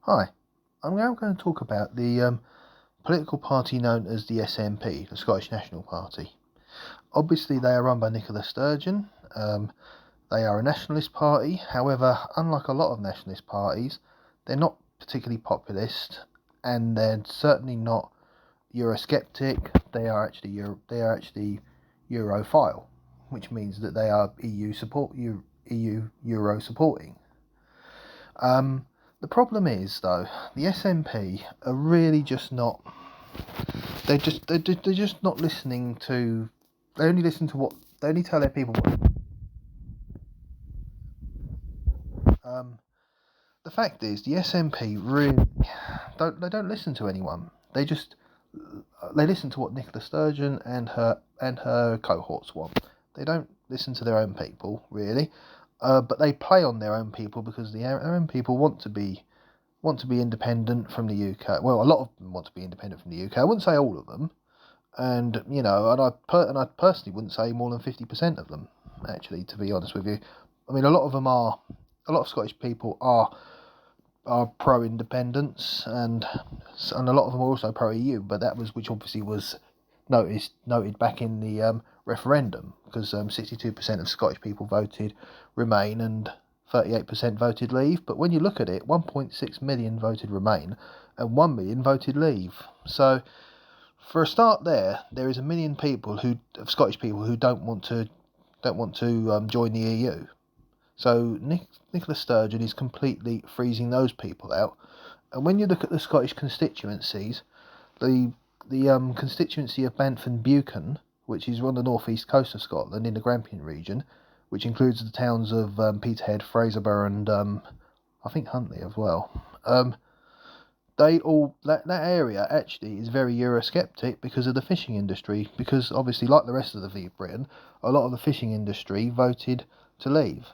Hi, I'm now going to talk about the political party known as the SNP, the Scottish National Party. Obviously, they are run by Nicola Sturgeon. They are a nationalist party. However, unlike a lot of nationalist parties, they're not particularly populist, and they're certainly not Eurosceptic. They are actually Europhile, which means that they are EU Euro supporting. The problem is, though, the SNP are really just not. They're just not listening to. They only listen to what they only tell their people what. The fact is, the SNP really don't listen to anyone. They listen to what Nicola Sturgeon and her cohorts want. They don't listen to their own people really, but they play on their own people because their own people want to be independent from the UK. Well, a lot of them want to be independent from the UK. I wouldn't say all of them, and I personally wouldn't say more than 50% of them. Actually, to be honest with you, I mean, a lot of Scottish people are pro-independence, and a lot of them are also pro-EU. But which obviously was noted back in the referendum, because 62% of Scottish people voted Remain and 38% voted Leave. But when you look at it, 1.6 million voted Remain and 1 million voted Leave. So for a start, there is a million of Scottish people who don't want to join the EU. So Nicola Sturgeon is completely freezing those people out. And when you look at the Scottish constituencies, the constituency of Banff and Buchan, which is on the northeast coast of Scotland in the Grampian region, which includes the towns of Peterhead, Fraserburgh, and I think Huntly as well. That area actually is very Eurosceptic because of the fishing industry. Because obviously, like the rest of Britain, a lot of the fishing industry voted to leave.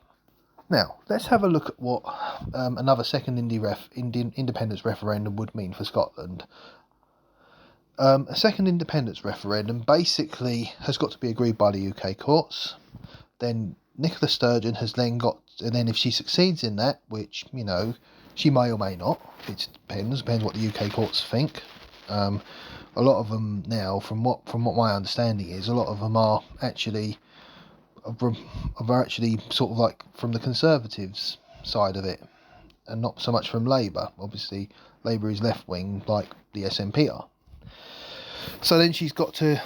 Now, let's have a look at what another second independence referendum would mean for Scotland. A second independence referendum basically has got to be agreed by the UK courts. Then Nicola Sturgeon has then got, and then if she succeeds in that, which she may or may not, it depends what the UK courts think. A lot of them now, from what my understanding is, a lot of them are actually sort of like from the Conservatives side of it, and not so much from Labour. Obviously, Labour is left wing, like the SNP are. So then she's got to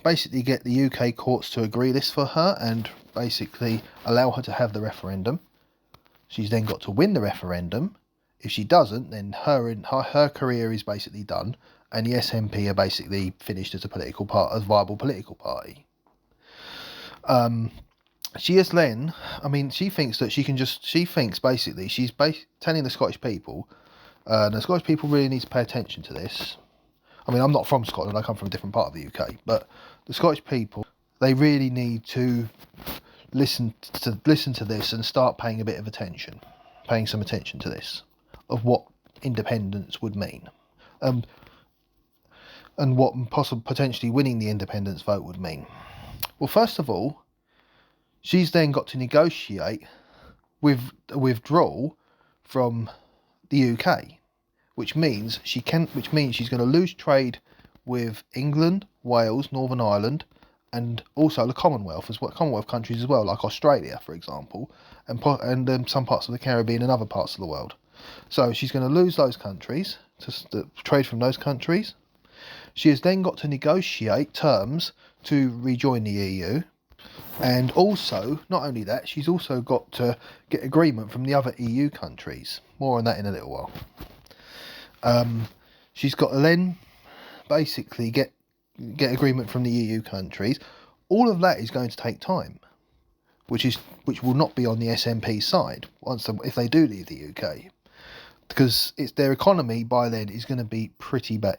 basically get the UK courts to agree this for her and basically allow her to have the referendum. She's then got to win the referendum. If she doesn't, then her career is basically done, and the SNP are basically finished as a viable political party. She thinks that she thinks basically she's telling the Scottish people, and the Scottish people really need to pay attention to this. I mean, I'm not from Scotland, I come from a different part of the UK, but the Scottish people, they really need to listen to this and start paying some attention to this, of what independence would mean, and what potentially winning the independence vote would mean. Well, first of all, she's then got to negotiate with a withdrawal from the UK, which means she's going to lose trade with England, Wales, Northern Ireland, and also the Commonwealth countries as well, like Australia, for example, and some parts of the Caribbean and other parts of the world. So she's going to lose those countries, to trade from those countries. She has then got to negotiate terms to rejoin the EU. And also, not only that, she's also got to get agreement from the other EU countries. More on that in a little while. She's got to then basically get agreement from the EU countries. All of that is going to take time, which will not be on the SNP side if they do leave the UK, because it's their economy by then is going to be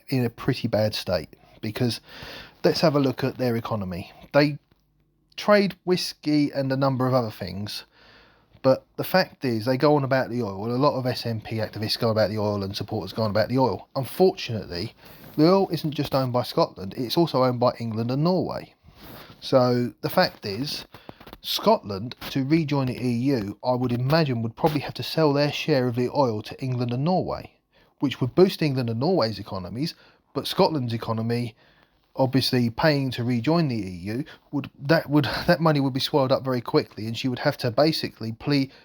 in a pretty bad state. Because let's have a look at their economy. They trade whiskey and a number of other things, but the fact is they go on about the oil. A lot of SNP activists go about the oil and supporters go on about the oil. Unfortunately, the oil isn't just owned by Scotland, it's also owned by England and Norway. So the fact is, Scotland, to rejoin the EU, I would imagine would probably have to sell their share of the oil to England and Norway, which would boost England and Norway's economies, but Scotland's economy, obviously paying to rejoin the EU, that money would be swallowed up very quickly, and she would have to basically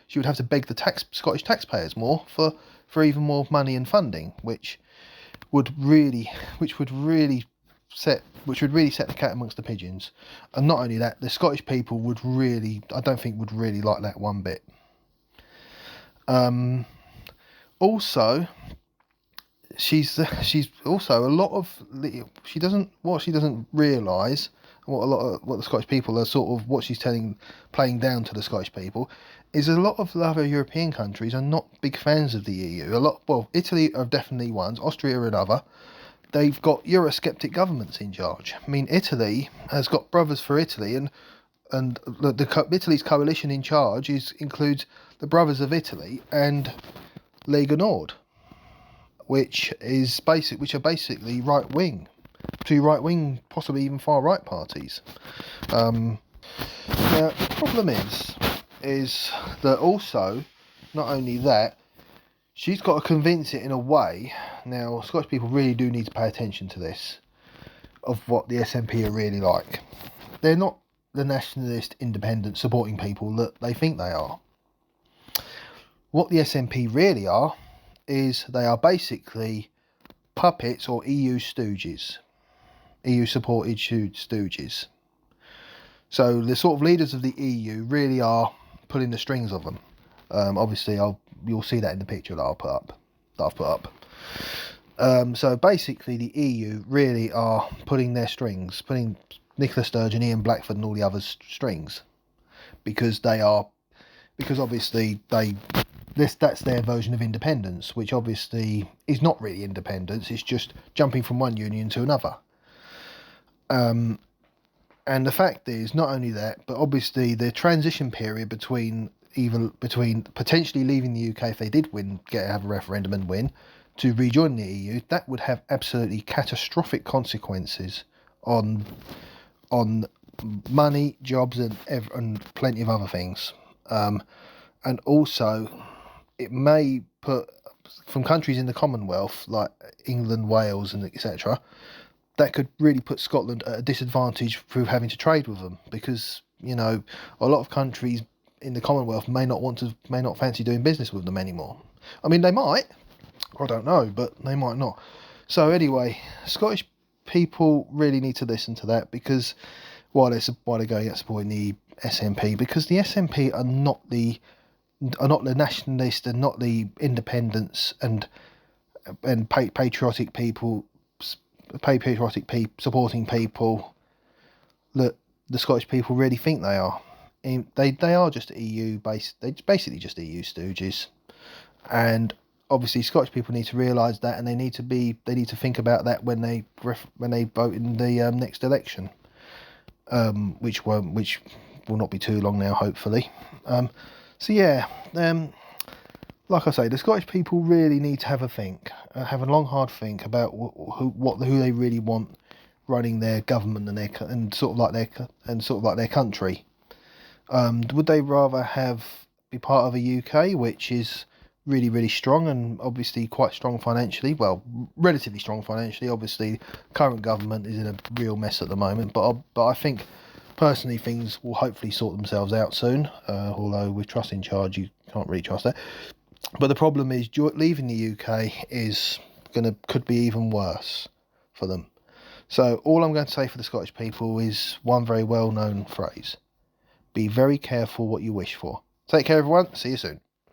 she would have to beg the Scottish taxpayers more for even more money and funding, which would really set the cat amongst the pigeons. And not only that, the Scottish people I don't think would really like that one bit. Also, she doesn't realise, what the Scottish people are sort of, what she's playing down to the Scottish people, is a lot of the other European countries are not big fans of the EU. Italy are definitely ones, Austria are another. They've got Eurosceptic governments in charge. I mean, Italy has got Brothers for Italy, and Italy's coalition in charge includes the Brothers of Italy and Lega Nord, which are basically right wing, possibly even far right parties. Now the problem is that also, not only that, she's got to convince it in a way. Now, Scottish people really do need to pay attention to this, of what the SNP are really like. They're not the nationalist, independent, supporting people that they think they are. What the SNP really are is they are basically puppets or EU stooges, EU-supported stooges. So the sort of leaders of the EU really are pulling the strings of them. Obviously, you'll see that in the picture that I've put up. So basically, the EU really are pulling their strings, pulling Nicola Sturgeon, Ian Blackford, and all the others' strings, because obviously that's their version of independence, which obviously is not really independence. It's just jumping from one union to another. And the fact is, not only that, but obviously the transition period between potentially leaving the UK if they did have a referendum and win, to rejoin the EU, that would have absolutely catastrophic consequences on money, jobs, and plenty of other things. And also, it may put, from countries in the Commonwealth like England, Wales, and etc., that could really put Scotland at a disadvantage through having to trade with them, because a lot of countries in the Commonwealth may not fancy doing business with them anymore. I mean, they might, I don't know, but they might not. So anyway, Scottish people really need to listen to that, because why they're going out supporting the SNP, because the SNP are not the nationalists and not the independents and patriotic people supporting people that the Scottish people really think they are. They are just EU based. They're basically just EU stooges, and obviously Scottish people need to realise that, and they need to think about that when they vote in the next election, which will not be too long now, hopefully. So yeah, like I say, the Scottish people really need to have a long, hard think about who they really want running their government and sort of like their country. Would they rather be part of a UK which is really, really strong and obviously quite strong financially? Well, relatively strong financially. Obviously, current government is in a real mess at the moment, but I think personally things will hopefully sort themselves out soon. Although with Truss in charge, you can't really trust that. But the problem is, leaving the UK could be even worse for them. So all I'm going to say for the Scottish people is one very well-known phrase: be very careful what you wish for. Take care, everyone. See you soon.